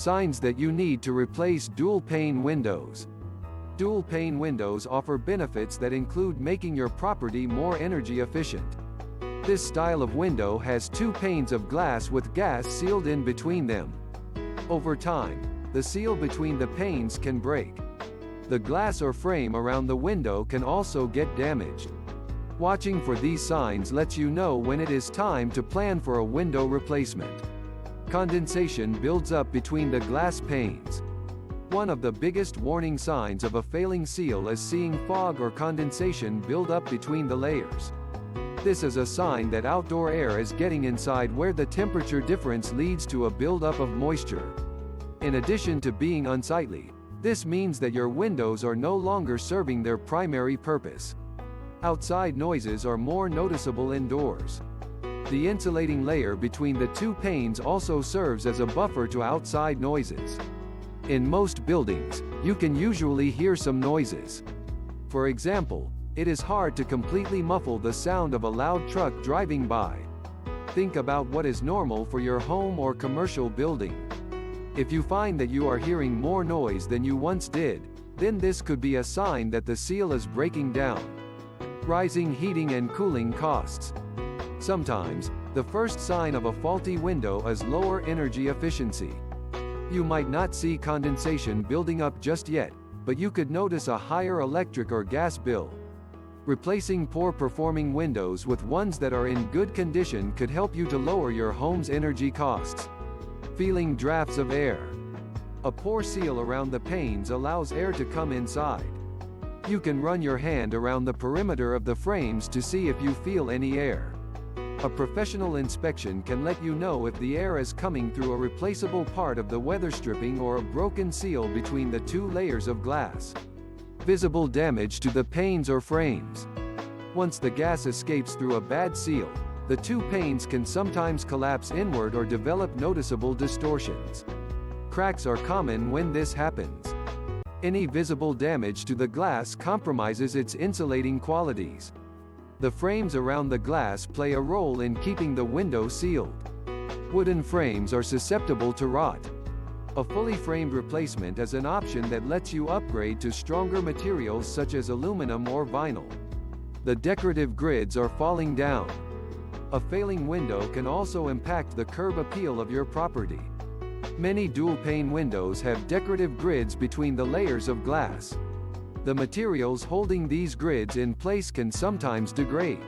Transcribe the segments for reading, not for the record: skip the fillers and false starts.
Signs that you need to replace dual-pane windows. Dual-pane windows offer benefits that include making your property more energy efficient. This style of window has two panes of glass with gas sealed in between them. Over time, the seal between the panes can break. The glass or frame around the window can also get damaged. Watching for these signs lets you know when it is time to plan for a window replacement. Condensation builds up between the glass panes. One of the biggest warning signs of a failing seal is seeing fog or condensation build up between the layers. This is a sign that outdoor air is getting inside where the temperature difference leads to a buildup of moisture. In addition to being unsightly, this means that your windows are no longer serving their primary purpose. Outside noises are more noticeable indoors. The insulating layer between the two panes also serves as a buffer to outside noises. In most buildings, you can usually hear some noises. For example, it is hard to completely muffle the sound of a loud truck driving by. Think about what is normal for your home or commercial building. If you find that you are hearing more noise than you once did, then this could be a sign that the seal is breaking down. Rising heating and cooling costs. Sometimes, the first sign of a faulty window is lower energy efficiency. You might not see condensation building up just yet, but you could notice a higher electric or gas bill. Replacing poor-performing windows with ones that are in good condition could help you to lower your home's energy costs. Feeling drafts of air. A poor seal around the panes allows air to come inside. You can run your hand around the perimeter of the frames to see if you feel any air. A professional inspection can let you know if the air is coming through a replaceable part of the weather stripping or a broken seal between the two layers of glass. Visible damage to the panes or frames. Once the gas escapes through a bad seal, the two panes can sometimes collapse inward or develop noticeable distortions. Cracks are common when this happens. Any visible damage to the glass compromises its insulating qualities. The frames around the glass play a role in keeping the window sealed. Wooden frames are susceptible to rot. A fully framed replacement is an option that lets you upgrade to stronger materials such as aluminum or vinyl. The decorative grids are falling down. A failing window can also impact the curb appeal of your property. Many dual-pane windows have decorative grids between the layers of glass. The materials holding these grids in place can sometimes degrade.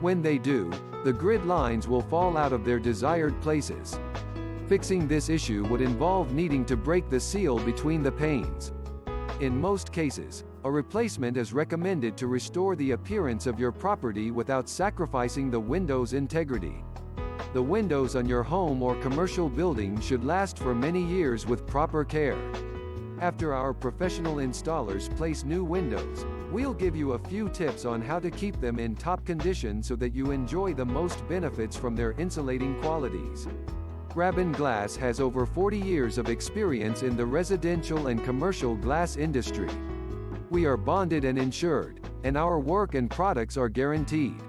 When they do, the grid lines will fall out of their desired places. Fixing this issue would involve needing to break the seal between the panes. In most cases, a replacement is recommended to restore the appearance of your property without sacrificing the window's integrity. The windows on your home or commercial building should last for many years with proper care. After our professional installers place new windows, we'll give you a few tips on how to keep them in top condition so that you enjoy the most benefits from their insulating qualities. Raben Glass has over 40 years of experience in the residential and commercial glass industry. We are bonded and insured, and our work and products are guaranteed.